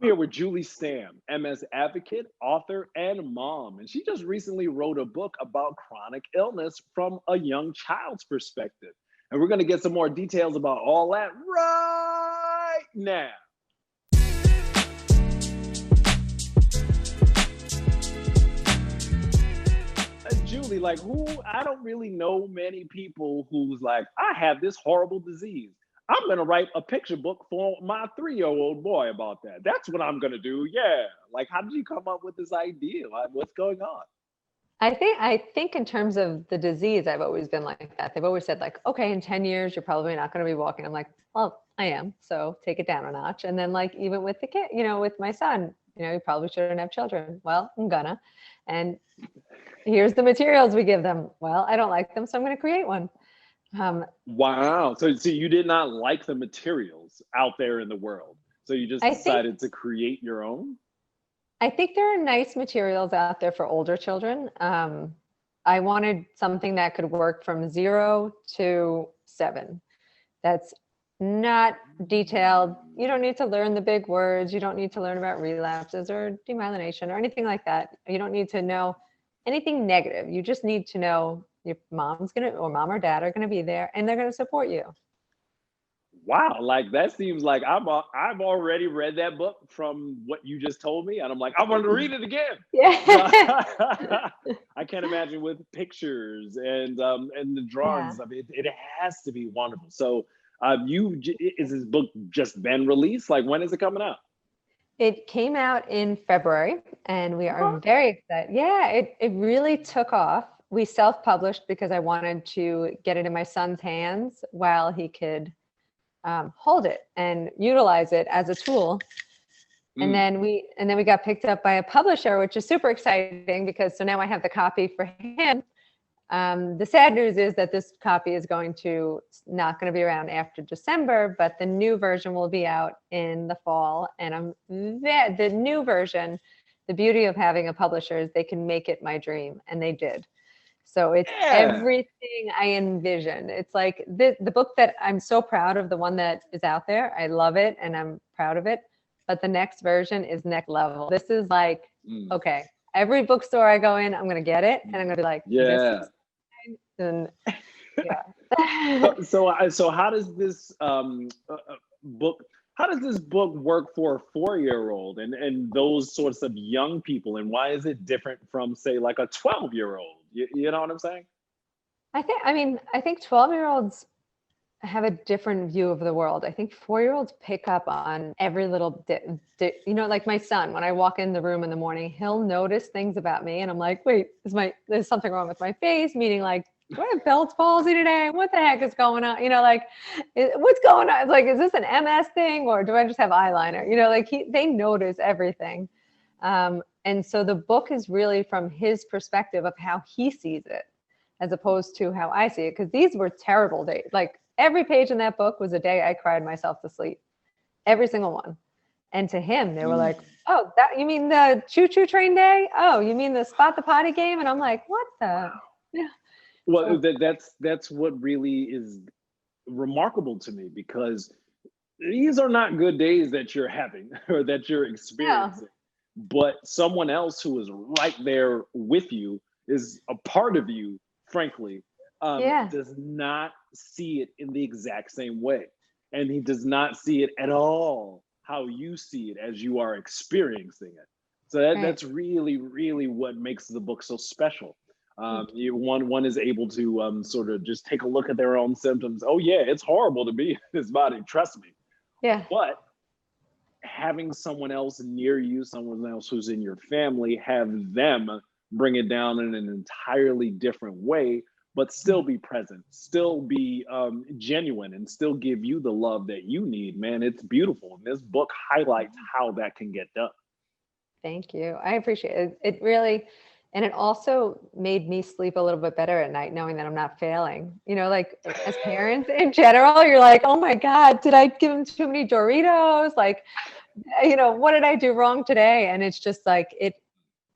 Here with Julie Stamm, MS advocate, author, and mom. And she just recently wrote a book about chronic illness from a young child's perspective. And we're going to get some more details about all that right now. Julie, like, I don't really know many people who's like, I have this horrible disease. I'm going to write a picture book for my 3-year-old boy about that. That's what I'm going to do. Yeah. Like, how did you come up with this idea? Like, what's going on? I think in terms of the disease, I've always been like that. They've always said like, okay, in 10 years, you're probably not going to be walking. I'm like, well, I am. So take it down a notch. And then like, even with the kid, with my son, you probably shouldn't have children. Well, I'm gonna. And here's the materials we give them. Well, I don't like them, so I'm going to create one. Wow. So you did not like the materials out there in the world. So you just I think decided to create your own? I think there are nice materials out there for older children. I wanted something that could work from 0 to 7. That's not detailed. You don't need to learn the big words. You don't need to learn about relapses or demyelination or anything like that. You don't need to know anything negative. You just need to know your mom or dad are gonna be there and they're gonna support you. Wow, like that seems like I've already read that book from what you just told me, and I'm like, I want to read it again. Yeah. I can't imagine with pictures and the Yeah. drawings of it. It has to be wonderful. So, is this book just been released? Like, when is it coming out? It came out in February and we are Okay. very excited. Yeah, it really took off. We self-published because I wanted to get it in my son's hands while he could hold it and utilize it as a tool. And Mm. then we got picked up by a publisher, which is super exciting because so now I have the copy for him. The sad news is that this copy is not going to be around after December, but the new version will be out in the fall. And the new version, the beauty of having a publisher is they can make it my dream, and they did. So it's Yeah. everything I envisioned. It's like the book that I'm so proud of, the one that is out there. I love it and I'm proud of it. But the next version is next level. This is like, Mm. okay, every bookstore I go in, I'm going to get it. And I'm going to be like, this Yeah. is, and So, yeah. so how does this book? How does this book work for a 4-year-old and those sorts of young people? And why is it different from, say, like a 12-year-old? You know what I'm saying? I think 12-year-olds have a different view of the world. I think 4-year-olds pick up on every little, like my son, when I walk in the room in the morning, he'll notice things about me. And I'm like, wait, there's something wrong with my face? Meaning like, do I have Bell's palsy today? What the heck is going on? What's going on? It's like, is this an MS thing or do I just have eyeliner? Like they notice everything. And so the book is really from his perspective of how he sees it, as opposed to how I see it. Because these were terrible days. Like every page in that book was a day I cried myself to sleep. Every single one. And to him, they were Mm. like, oh, that you mean the choo-choo train day? Oh, you mean the spot the potty game? And I'm like, what the? Yeah. Well, So that's what really is remarkable to me, because these are not good days that you're having or that you're yeah. experiencing. But someone else who is right there with you, is a part of you, frankly, Yeah. does not see it in the exact same way. And he does not see it at all how you see it as you are experiencing it. So Right. that's really, really what makes the book so special. Thank you. One is able to sort of just take a look at their own symptoms. Oh yeah, it's horrible to be in this body, trust me. Yeah. But having someone else near you, someone else who's in your family, have them bring it down in an entirely different way, but still be present, still be genuine, and still give you the love that you need. Man, it's beautiful. And this book highlights how that can get done. Thank you. I appreciate it. It really, and it also made me sleep a little bit better at night, knowing that I'm not failing. Like as parents in general, you're like, oh my God, did I give them too many Doritos? Like, what did I do wrong today? And it's just like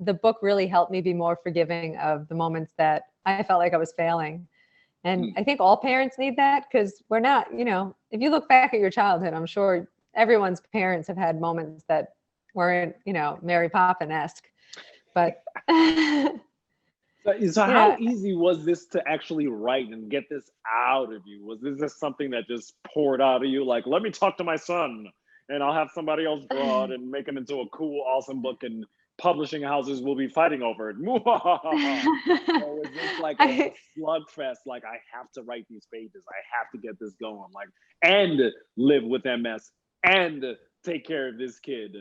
the book really helped me be more forgiving of the moments that I felt like I was failing. And Mm. I think all parents need that because we're not, if you look back at your childhood, I'm sure everyone's parents have had moments that weren't, Mary Poppins-esque, but So how yeah. easy was this to actually write and get this out of you? Was this just something that just poured out of you? Like, let me talk to my son and I'll have somebody else draw it and make it into a cool, awesome book and publishing houses will be fighting over it. Or was this like a I, slugfest? Like, I have to write these pages. I have to get this going. Like, and live with MS and take care of this kid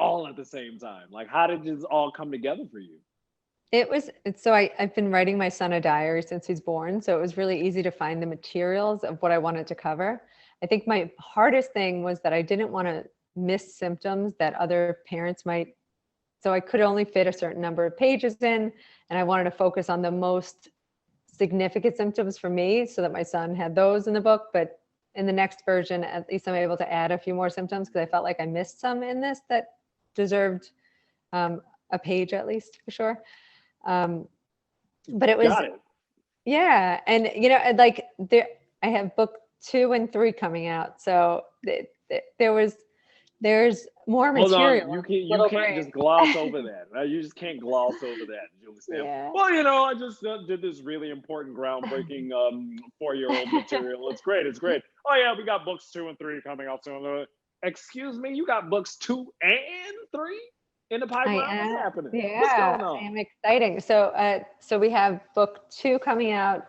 all at the same time. Like, how did this all come together for you? I've been writing my son a diary since he's born. So it was really easy to find the materials of what I wanted to cover. I think my hardest thing was that I didn't want to miss symptoms that other parents might. So I could only fit a certain number of pages in, and I wanted to focus on the most significant symptoms for me so that my son had those in the book. But in the next version, at least I'm able to add a few more symptoms because I felt like I missed some in this that deserved a page at least for sure. But it was, Got it. yeah. And, and like I have book 2 and 3 coming out. So there's more Hold on, material. you can't just gloss over that. Right? You just can't gloss over that, Julie Stamm. Yeah. Well, I just did this really important, groundbreaking 4-year-old material. It's great. It's great. Oh yeah, we got books 2 and 3 coming out soon. Excuse me, you got books 2 and 3 in the I pipeline? What's am, happening? What's yeah, going I on? am exciting. So we have book 2 coming out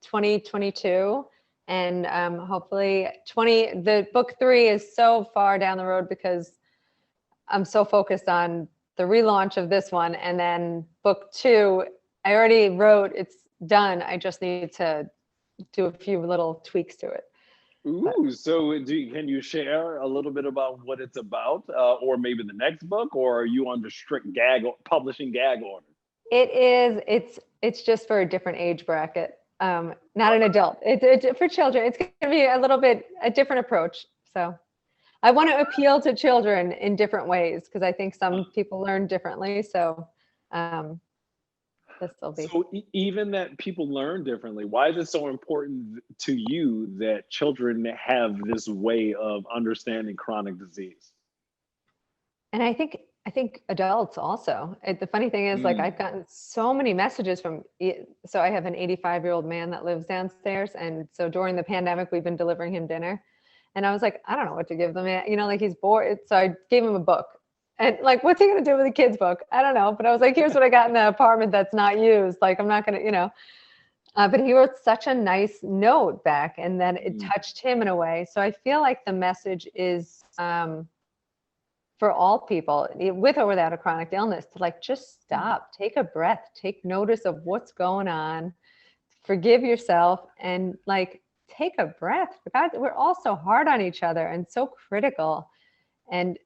2022, and hopefully the book 3 is so far down the road because I'm so focused on the relaunch of this one. And then book 2, I already wrote, it's done. I just need to do a few little tweaks to it. Ooh, so can you share a little bit about what it's about, or maybe the next book, or are you under strict publishing gag order? It's just for a different age bracket. Not an adult. It's for children. It's going to be a little bit a different approach. So I want to appeal to children in different ways because I think some people learn differently. So this will be. So even that people learn differently, why is it so important to you that children have this way of understanding chronic disease? And I think adults also. The funny thing is, like, I've gotten so many messages from. So I have an 85-year-old man that lives downstairs, and so during the pandemic, we've been delivering him dinner, and I was like, I don't know what to give them. Like he's bored, so I gave him a book, and like, what's he gonna do with a kid's book? I don't know, but I was like, here's what I got in the apartment that's not used. Like, I'm not gonna. But he wrote such a nice note back, and then it touched him in a way. So I feel like the message is. For all people with or without a chronic illness to like just stop, take a breath, take notice of what's going on, forgive yourself, and like take a breath. God, we're all so hard on each other and so critical. And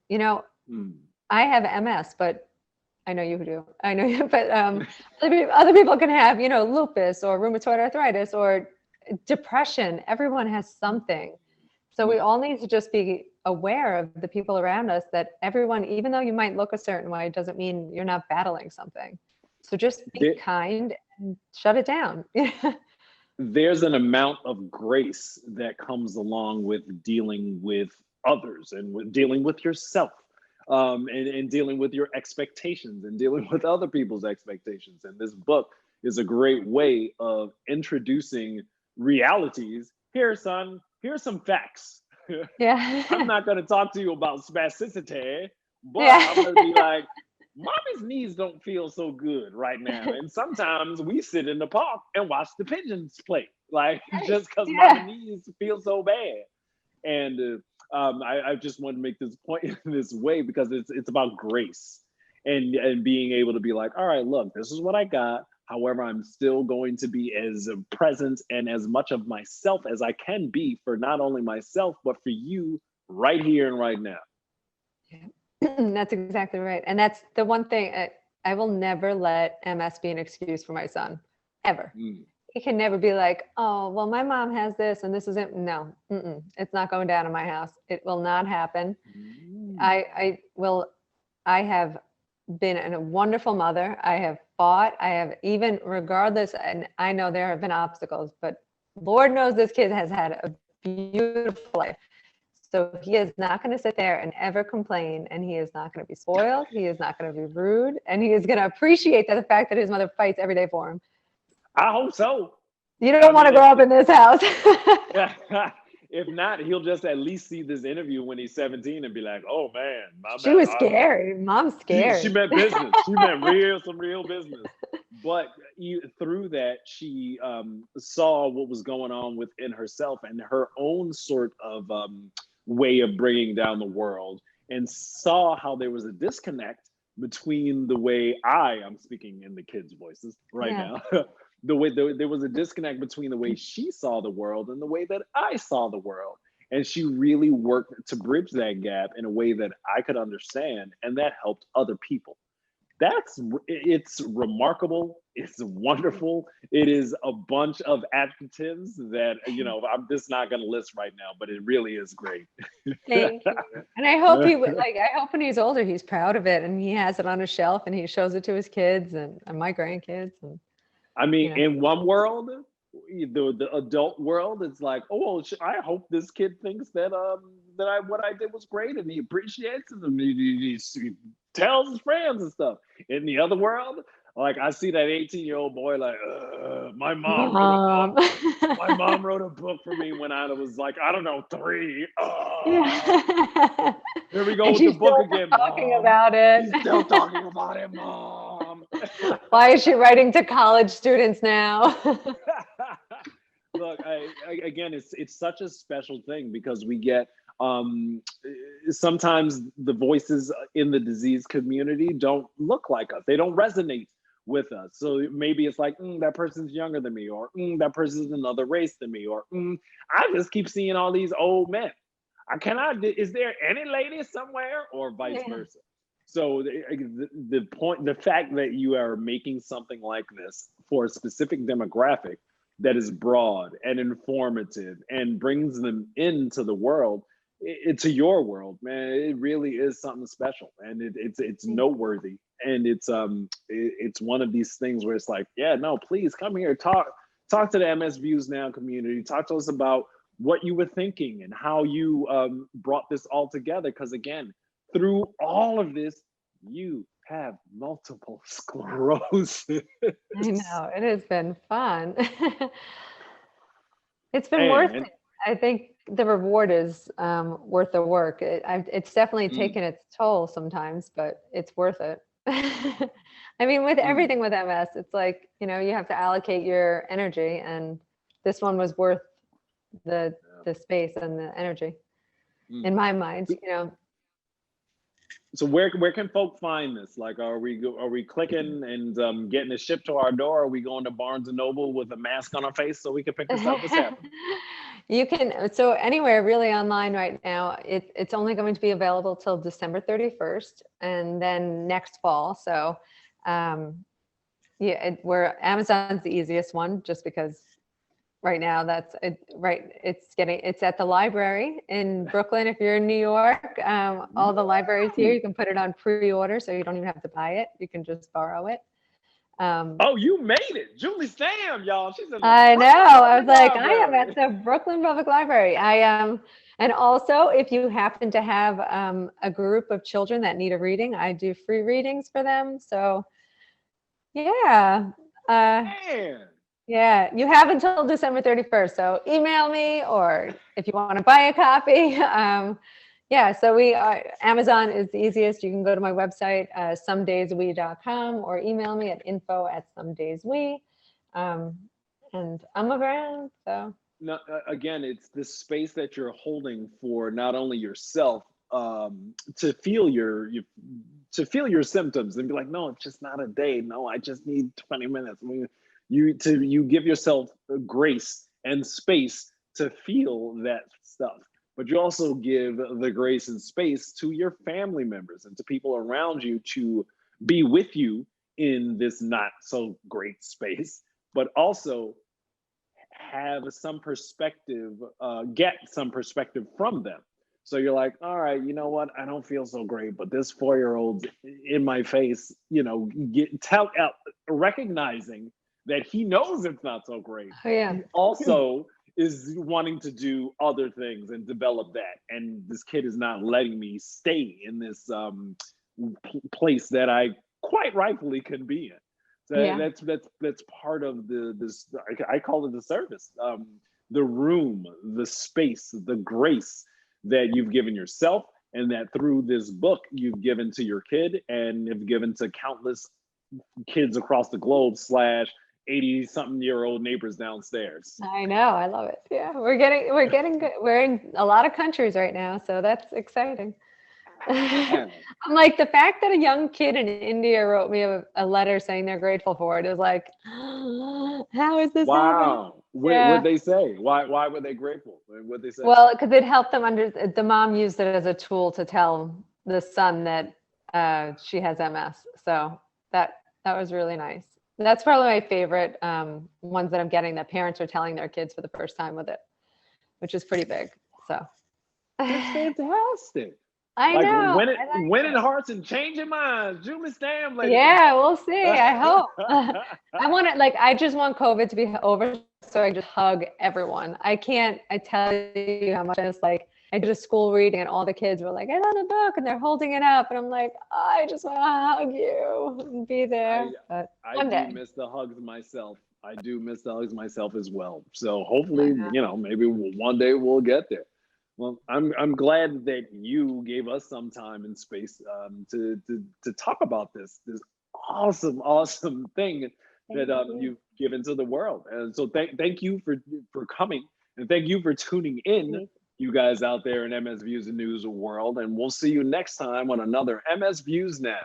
I have MS, but I know you do. I know you, but other people can have lupus or rheumatoid arthritis or depression. Everyone has something. So we all need to just be aware of the people around us, that everyone, even though you might look a certain way, doesn't mean you're not battling something. So just be kind and shut it down. There's an amount of grace that comes along with dealing with others and with dealing with yourself, and dealing with your expectations and dealing with other people's expectations. And this book is a great way of introducing realities. Here, son, here's some facts. Yeah. I'm not going to talk to you about spasticity, but Yeah. I'm going to be like, mommy's knees don't feel so good right now. And sometimes we sit in the park and watch the pigeons play, like just because my knees feel so bad. And I just want to make this point in this way because it's about grace and being able to be like, all right, look, this is what I got. However, I'm still going to be as present and as much of myself as I can be for not only myself, but for you right here and right now. Yeah. That's exactly right. And that's the one thing I will never let MS be an excuse for my son, ever. He can never be like, oh, well, my mom has this and this isn't. No, it's not going down in my house. It will not happen. I have been a wonderful mother. I have fought. I have, even regardless, and I know there have been obstacles, but Lord knows this kid has had a beautiful life. So he is not going to sit there and ever complain, and he is not going to be spoiled. He is not going to be rude, and he is going to appreciate the fact that his mother fights every day for him. I hope so. You don't want to grow up in this house. If not, he'll just at least see this interview when he's 17 and be like, "Oh man, she was scary. Mom's scared." She meant business. She meant some real business. But through that, she saw what was going on within herself and her own sort of way of bringing down the world, and saw how there was a disconnect between the way I'm speaking in the kids' voices right now. The way there was a disconnect between the way she saw the world and the way that I saw the world. And she really worked to bridge that gap in a way that I could understand, and that helped other people. It's remarkable. It's wonderful. It is a bunch of adjectives that, I'm just not going to list right now, but it really is great. Thank you. And I hope I hope when he's older, he's proud of it and he has it on a shelf and he shows it to his kids and my grandkids. And I mean, in one world, the adult world, it's like, oh, I hope this kid thinks that what I did was great and he appreciates it and he tells his friends and stuff. In the other world, like I see that 18-year-old boy like, my mom wrote a book for me when I was like, I don't know, 3. Here we go with the book again. Talking about it. She's still talking about it, Mom. Why is she writing to college students now? Look, again, it's such a special thing because we get sometimes the voices in the disease community don't look like us. They don't resonate with us. So maybe it's like, that person's younger than me, or that person's another race than me, or I just keep seeing all these old men. Is there any ladies somewhere, or vice versa? So the fact that you are making something like this for a specific demographic that is broad and informative and brings them into the world, into your world, man, it really is something special, and it's noteworthy, and it's one of these things where it's like, please come here, talk to the MS Views Now community, talk to us about what you were thinking and how you brought this all together, because again, through all of this, you have multiple sclerosis. I know, it has been fun. It's been worth it. I think the reward is worth the work. It's definitely taken its toll sometimes, but it's worth it. I mean, with everything with MS, it's like, you have to allocate your energy, and this one was worth the space and the energy in my mind, So where can folk find this? Like, are we clicking and getting it shipped to our door? Are we going to Barnes and Noble with a mask on our face so we can pick this up? What's happening? You can, so anywhere really online right now. It's only going to be available till December 31st, and then next fall. So where Amazon's the easiest one, just because right now that's it, right. It's at the library in Brooklyn. If you're in New York, all the libraries here, you can put it on pre-order, so you don't even have to buy it. You can just borrow it. You made it, Julie Stamm, y'all. She's in the I know. I was like, Library. I am at the Brooklyn Public Library. I am, and also if you happen to have a group of children that need a reading, I do free readings for them. So, yeah. Man. Yeah, you have until December 31st. So email me, or if you want to buy a copy. So Amazon is the easiest. You can go to my website, somedayswe.com, or email me at info@somedayswe. And I'm around. So No, again, it's this space that you're holding for not only yourself to feel your symptoms and be like, no, it's just not a day. No, I just need 20 minutes. I mean, you give yourself grace and space to feel that stuff, but you also give the grace and space to your family members and to people around you to be with you in this not so great space, but also have some perspective, get some perspective from them. So you're like, all right, you know what? I don't feel so great, but this 4-year-old in my face, recognizing that he knows it's not so great. Oh, yeah. He also is wanting to do other things and develop that, and this kid is not letting me stay in this place that I quite rightfully can be in. So Yeah. that's part of this. I call it the service, the room, the space, the grace that you've given yourself, and that through this book you've given to your kid, and have given to countless kids across the globe slash 80 something year old neighbors downstairs. I know. I love it. Yeah. We're getting good. We're in a lot of countries right now, so that's exciting. I'm Man, like, the fact that a young kid in India wrote me a letter saying they're grateful for it is like, how is this happening? wow. What Yeah. they say? Why were they grateful? What they say? Well, because it helped them the mom used it as a tool to tell the son that she has MS. So that was really nice. That's probably my favorite ones that I'm getting, that parents are telling their kids for the first time with it, which is pretty big. So That's I fantastic. Like know. winning, I like winning it. hearts and changing minds. Julie Stamm, ladies and Yeah, we'll see. I hope. gentlemen. I want it, like, I just want COVID to be over so I can just hug everyone. I can't, I tell you how much I just like, I did a school reading and all the kids were like, I love the book, and they're holding it up. And I'm like, I just want to hug you and be I there. But I one do day. miss the hugs myself. I do miss the hugs myself as well. So I hopefully, know. maybe one day we'll get there. Well, I'm glad that you gave us some time and space to talk about this awesome thing that Thank you. you've given to the world. And so thank you for coming, and thank you for tuning in, you guys out there in MS Views and News World. And we'll see you next time on another MS Views Now.